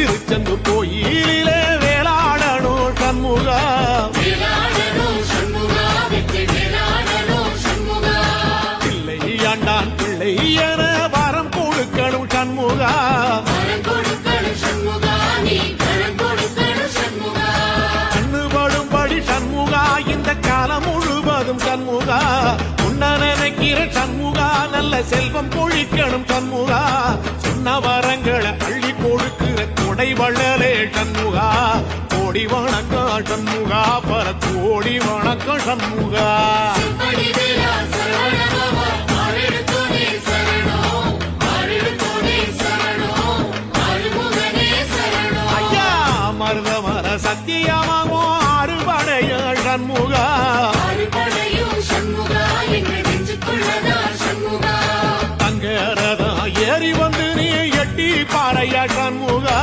திருச்செந்து கோயிலே வேளாடணும் சண்முகா பிள்ளை ஆண்டான் பிள்ளை என வரம் கொடுக்கணும் சண்முகா கண்ணுபடும்படி சண்முகா இந்த காலம் முழுவதும் சண்முகா உன்ன நினைக்கிற சண்முகா நல்ல செல்வம் பொழிக்கணும் சண்முகா சொன்ன வரங்களை அள்ளி கொடுக்கிற கொடை வள்ளலே சண்முகா கோடி வணக்கம் சண்முகா பல கோடி வணக்கம் சண்முகா ஐயா மருதமர சத்தியமாகோ அறுபடைய சண்முகா தங்கரதா ஏறி வந்து நீ எட்டி பாறையா சண்முகா